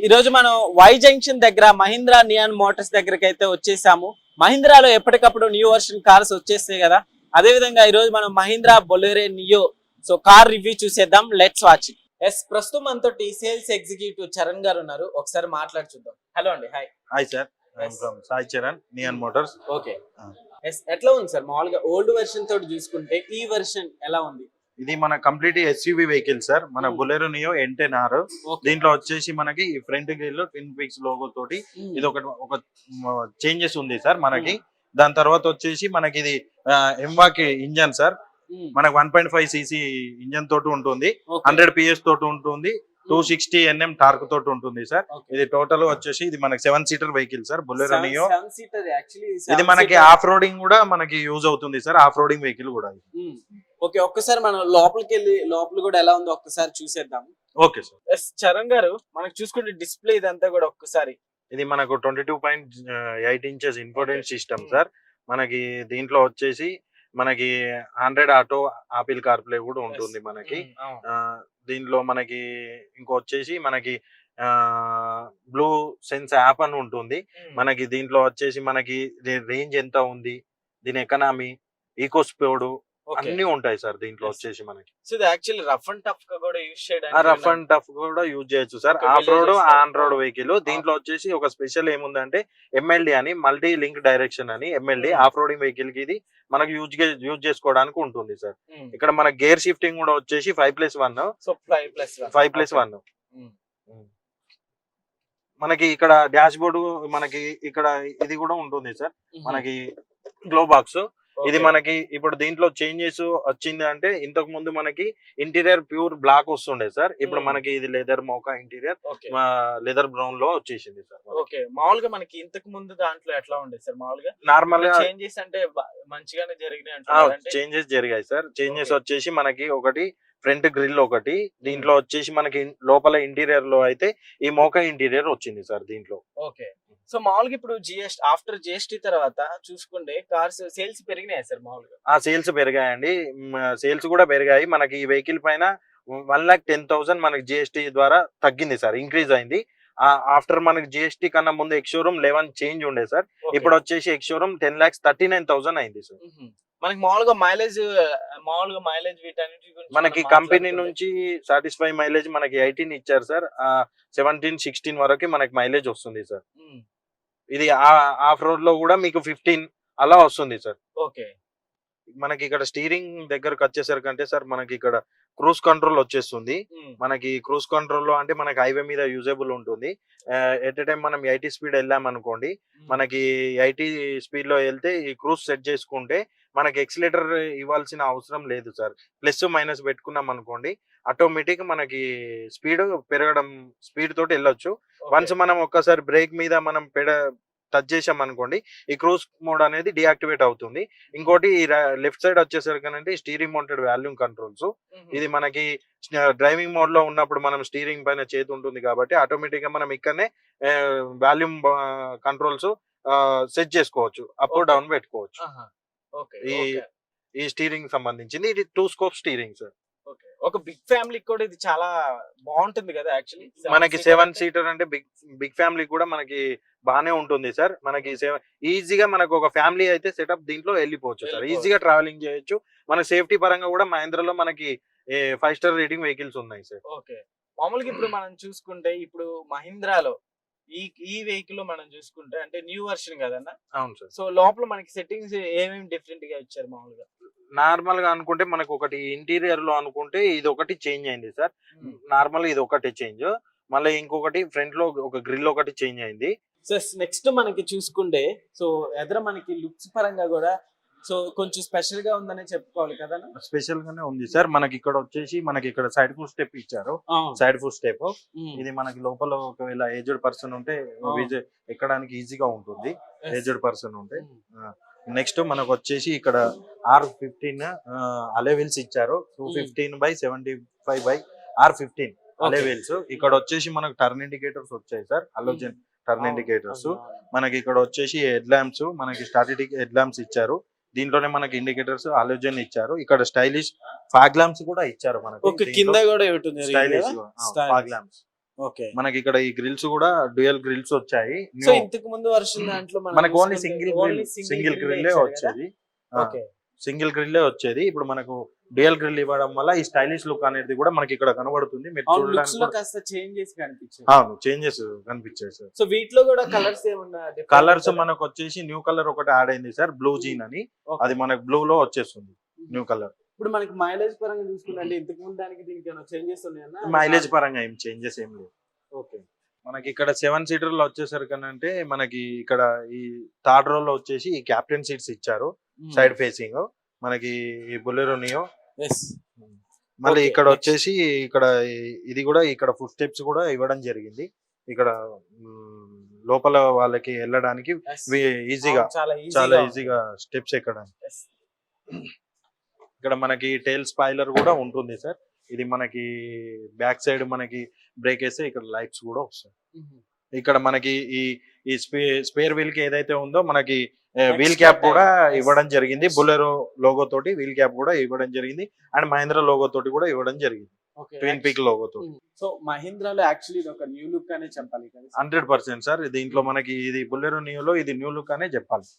ఈ రోజు మనం వై జంక్షన్ దగ్గర మహీంద్రా నియాన్ మోటార్స్ దగ్గరకి అయితే వచ్చేసాము. మహీంద్రాలో ఎప్పటికప్పుడు న్యూ వర్షన్ కార్స్ వచ్చేస్తాయి కదా, అదే విధంగా ఈ రోజు మనం Mahindra Bolero Neo so car review చూసేద్దాం. Let's watch. ప్రస్తుతం మనతో సేల్స్ ఎగ్జిక్యూటివ్ చరణ్ గారు ఉన్నారు, ఒకసారి మాట్లాడి చూద్దాం. హలో అండి. Hi sir, I'm from Sai Charan, neon Motors. Okay, ఎట్లా ఉంది సార్ మామూలుగా ఓల్డ్ వెర్షన్ తోటి చూసుకుంటే ఈ వెర్షన్ ఎలా ఉంది? ఇది మన కంప్లీట్ ఎస్యూవి వెహికల్ సార్, మన బొలెరో నియో N10R. దీంట్లో వచ్చేసి మనకి ఫ్రంట్ గ్రిల్ లో ట్విన్ పిక్స్ లోగో తోటి ఇది ఒక చేంజెస్ ఉంది సార్ మనకి. దాని తర్వాత వచ్చేసి మనకి ఇది ఎంవాకి ఇంజన్ సార్, మనకి 1.5 cc ఇంజన్ తోటి ఉంటుంది, 100 PS తోటి ఉంటుంది, 260 Nm టార్క్ తోటి ఉంటుంది సార్. ఇది టోటల్ వచ్చేసి ఇది మనకి 7 seater vehicle sir Bolero neo. ఇది మనకి ఆఫ్ రోడింగ్ కూడా మనకి యూజ్ అవుతుంది సార్, ఆఫ్ రోడింగ్ వెహికల్ కూడా. ఓకే, ఒక్కసారి మనం లోపలికి వెళ్ళి లోపల కూడా ఎలా ఉందో ఒక్కసారి చూసేద్దాం. Okay sir. చరణ్ గారు, మనకు చూసుకుంటే డిస్ప్లే ఇదంతా కూడా ఒక్కసారి ఇది మనకు 22.8 ఇంచెస్ ఇన్ఫోటైన్మెంట్ సిస్టమ్ సార్. మనకి దీంట్లో వచ్చేసి మనకి 100 ఆటో ఆపిల్ కార్ప్లే కూడా ఉంటుంది మనకి. దీంట్లో మనకి ఇంకొచ్చేసి మనకి బ్లూ సెన్స్ యాప్ అని ఉంటుంది మనకి. దీంట్లో వచ్చేసి మనకి రేంజ్ ఎంత ఉంది, దీని ఎకనామీ, ఈకో స్పీడ్ అన్ని ఉంటాయి సార్ దీంట్లో వచ్చేసి మనకి. సో ఇది యాక్చువల్లీ రఫ్ అండ్ టఫ్ గా కూడా యూజ్ చేయడానికి, రఫ్ అండ్ టఫ్ కూడా యూజ్ చేయొచ్చు sir. Of road, on road vehicle. దీంట్లో వచ్చేసి ఒక స్పెషల్ ఏముందంటే MLD అని, మల్టీ లింక్ డైరెక్షన్ అని. MLD ఆఫ్ రోడింగ్ వెహికల్ కి ఇది మనకి యూజ్ చేసుకోవడానికి ఉంటుంది సార్. ఇక్కడ మన గేర్ షిఫ్టింగ్ కూడా వచ్చేసి 5+1. సో 5+1 మనకి ఇక్కడ డాష్ బోర్డు మనకి ఇక్కడ ఇది కూడా ఉంటుంది సార్ మనకి, గ్లో బాక్స్. ఇది మనకి ఇప్పుడు దీంట్లో చేంజెస్ వచ్చింది అంటే, ఇంతకు ముందు మనకి ఇంటీరియర్ ప్యూర్ బ్లాక్ వస్తుండే సార్, ఇప్పుడు మనకి ఇది లెదర్ మోకా ఇంటీరియర్ లెదర్ బ్రౌన్ లో వచ్చేసింది సార్. ఓకే, మామూలుగా మనకి ఇంతకు ముందు దాంట్లో ఎట్లా ఉండేది సార్? మామూలుగా నార్మల్ గా చేంజెస్ అంటే మంచిగానే జరిగినాయి, చేంజెస్ జరిగాయి సార్. చేంజెస్ వచ్చేసి మనకి ఒకటి ఫ్రంట్ గ్రిల్ ఒకటి, దీంట్లో వచ్చేసి మనకి లోపల ఇంటీరియర్ లో అయితే ఈ మోకా ఇంటీరియర్ వచ్చింది సార్ దీంట్లో. ఓకే, సో మామూలుగా ఇప్పుడు ఆఫ్టర్ GST తర్వాత చూసుకుంటే కార్స్ సేల్స్ పెరిగినాయి సార్ మామూలుగా? సేల్స్ పెరిగాయండి, సేల్స్ కూడా పెరిగాయి. మనకి ఈ వెహికల్ పైన 1,10,000 మనకి GST ద్వారా తగ్గింది సార్, ఇంక్రీజ్ అయింది. ఆఫ్టర్ మనకి GST కన్నా ముందు ఎక్స్ షోరూమ్ 11 చేంజ్ ఉండే సార్, ఇప్పుడు వచ్చేసి ఎక్స్ షోరూమ్ 10,39,000 అయింది సార్. మనకి మామూలుగా మైలేజ్ వీటన్నిటి మనకి కంపెనీ నుంచి సాటిస్ఫై మైలేజ్ మనకి 18 ఇచ్చారు సార్, 17-16 వరకు మనకి మైలేజ్ వస్తుంది సార్. ఇది ఆఫ్ రోడ్ లో కూడా మీకు 15 అలా వస్తుంది సార్. ఓకే, మనకి ఇక్కడ స్టీరింగ్ దగ్గరకు వచ్చేసరికి అంటే సార్ మనకి ఇక్కడ క్రూజ్ కంట్రోల్ వచ్చేస్తుంది. మనకి క్రూజ్ కంట్రోల్ లో అంటే మనకి హైవే మీద యూజబుల్ ఉంటుంది. ఎట్ ఎ టైం మనం 80 స్పీడ్ వెళ్ళాం అనుకోండి, మనకి 80 స్పీడ్ లో వెళ్తే ఈ క్రూజ్ సెట్ చేసుకుంటే మనకి ఎక్సిలేటర్ ఇవ్వాల్సిన అవసరం లేదు సార్. ప్లస్ మైనస్ పెట్టుకున్నాం అనుకోండి, ఆటోమేటిక్ మనకి స్పీడ్ పెరగడం, స్పీడ్ తోటి వెళ్ళొచ్చు. వన్స్ మనం ఒక్కసారి బ్రేక్ మీద మనం టచ్ చేసాం అనుకోండి, ఈ క్రూజ్ మోడ్ అనేది డియాక్టివేట్ అవుతుంది. ఇంకోటి లెఫ్ట్ సైడ్ వచ్చేసరికి స్టీరింగ్ మౌంటెడ్ వాల్యూమ్ కంట్రోల్స్. ఇది మనకి డ్రైవింగ్ మోడ్ లో ఉన్నప్పుడు మనం స్టీరింగ్ పైన చేతి ఉంటుంది కాబట్టి ఆటోమేటిక్ గా మనం ఇక్కడనే వాల్యూమ్ కంట్రోల్స్ సెట్ చేసుకోవచ్చు, అప్ డౌన్ పెట్టుకోవచ్చు. ఈ స్టీరింగ్ సంబంధించింది, ఇది 2 స్కోప్ స్టీరింగ్ సార్. ఒక బిగ్ ఫ్యామిలీ కూడా ఇది చాలా బాగుంటుంది కదా యాక్చువల్లీ. మనకి 7 సీటర్ అంటే బిగ్ ఫ్యామిలీ కూడా మనకి బానే ఉంటుంది సార్. మనకి ఈజీగా మనకు ఒక ఫ్యామిలీ అయితే సెటప్ దీంట్లో వెళ్ళిపోవచ్చు సార్, ఈజీగా ట్రావెలింగ్ చేయొచ్చు. మన సేఫ్టీ పరంగా కూడా మహీంద్రాలో మనకి 5 స్టార్ రేటింగ్ వెహికల్స్ ఉన్నాయి సార్. ఓకే, మామూలుగా ఇప్పుడు మనం చూసుకుంటే ఇప్పుడు మహీంద్రాలో ఈ వెహికల్ లో మనం చూసుకుంటే అంటే న్యూ వర్షన్ కదన్నా? అవును సార్. సో లోపల మనకి సెట్టింగ్స్ ఏమేమి డిఫరెంట్ గా ఇచ్చారు? మామూలుగా నార్మల్ గా అనుకుంటే మనకు ఒకటి ఇంటీరియర్ లో అనుకుంటే ఇది ఒకటి చేంజ్ అయింది సార్. నార్మల్ ఇది ఒకటి చేంజ్, మళ్ళీ ఇంకొకటి ఫ్రంట్ లో ఒక గ్రిల్ ఒకటి చేంజ్ అయింది. సో నెక్స్ట్ మనకి చూసుకుంటే సో ఎదుర మనకి లుక్స్ పరంగా కూడా సో కొంచెం స్పెషల్ గా ఉందనే చెప్పుకోవాలి కదా? స్పెషల్ గానే ఉంది సార్. మనకి ఇక్కడ వచ్చేసి మనకి ఇక్కడ సైడ్ ఫుట్ స్టెప్ ఇచ్చారు, సైడ్ ఫుట్ స్టెప్. ఇది మనకి లోపల ఒకవేళ ఏజ్డ్ పర్సన్ ఉంటే ఎక్కడానికి ఈజీగా ఉంటుంది, ఏజ్డ్ పర్సన్ ఉంటే. నెక్స్ట్ మనకు వచ్చేసి ఇక్కడ R15 అలెవెల్స్ ఇచ్చారు, 215/75/R15 అలెవెల్స్. ఇక్కడ వచ్చేసి మనకు టర్న్ ఇండికేటర్స్ వచ్చాయి సార్, హలోజన్ టర్న్ ఇండికేటర్స్. మనకి ఇక్కడ వచ్చేసి హెడ్ ల్యాంప్స్, మనకి స్టాటిక్ హెడ్ ల్యాంప్స్ ఇచ్చారు. దీంట్లోనే మనకి ఇండికేటర్స్ హాలోజన్ ఇచ్చారు. ఇక్కడ స్టైలిష్ ఫాగ్ ల్యాంప్స్ కూడా ఇచ్చారు మనకి, కింద కూడా స్టైలిష్ ఫాగ్ ల్యాంప్స్. ఓకే. మనకి ఇక్కడ ఈ గ్రిల్స్ కూడా డ్యూయల్ గ్రిల్స్ వచ్చాయి. సో ఇంతకు ముందు వర్షన్ దాంట్లో మనకు ఓన్లీ సింగిల్ గ్రిల్లే వచ్చేది. ఓకే. సింగిల్ గ్రిల్లే వచ్చేది. ఇప్పుడు మనకు డ్యూయల్ గ్రిల్ ఇవ్వడం వల్ల ఈ స్టైలిష్ లుక్ అనేది కూడా మనకి ఇక్కడ కనబడుతుంది. మీరు లుక్స్ లో కాస్త చేంజెస్ కనిపించాయి. అవును, చేంజెస్ కనిపించాయి సార్. సో వీటిలో కూడా కలర్స్ ఏమన్నా కలర్స్ మనకు వచ్చేసి న్యూ కలర్ ఒకటి యాడ్ అయింది సార్, బ్లూ జీన్ అని. అది మనకు బ్లూ లో వచ్చేస్తుంది న్యూ కలర్. ఇప్పుడు మనకి మైలేజ్ పరంగా చూసుకుంటే ఇంతకు ముందు దానికి దీనికి ఏమైనా చేంజెస్ ఉన్నాయన్నా? మైలేజ్ పరంగా ఏం చేంజెస్ ఏం లేవు. ఓకే. మనకి ఇక్కడ 7 సీటర్ లో వచ్చేసరికి అంటే మనకి ఇక్కడ ఈ థర్డ్ రో లో వచ్చేసి ఈ క్యాప్టెన్ సీట్స్ ఇచ్చారు సైడ్ ఫేసింగ్. మనకి ఈ బొలెరో నియో. మళ్ళీ ఇక్కడ వచ్చేసి ఇక్కడ ఇది కూడా ఇక్కడ ఫుట్ స్టెప్స్ కూడా ఇవ్వడం జరిగింది. ఇక్కడ లోపల వాళ్ళకి వెళ్ళడానికి ఈజీగా, చాలా ఈజీగా స్టెప్స్ ఎక్కడానికి. ఇక్కడ మనకి టైల్ స్పాయిలర్ కూడా ఉంటుంది సార్. ఇది మనకి బ్యాక్ సైడ్ మనకి బ్రేక్ వేస్తే ఇక్కడ లైట్స్ కూడా వస్తాయి. ఇక్కడ మనకి ఈ స్పేర్ వీల్ కి ఏదైతే ఉందో మనకి వీల్ క్యాప్ కూడా ఇవ్వడం జరిగింది. బొలెరో లోగో తోటి వీల్ క్యాప్ కూడా ఇవ్వడం జరిగింది. అండ్ మహీంద్రా లోగో తోటి కూడా ఇవ్వడం జరిగింది, ట్విన్ పీక్ లోగో తోటి. సో మహీంద్రాలో యాక్చువల్లీ ఇది ఒక న్యూ లుక్ అనే చెప్పాలి. 100% సార్. దీంట్లో మనకి ఇది బొలెరో నియోలో ఇది న్యూ లుక్ అనే చెప్పాలి.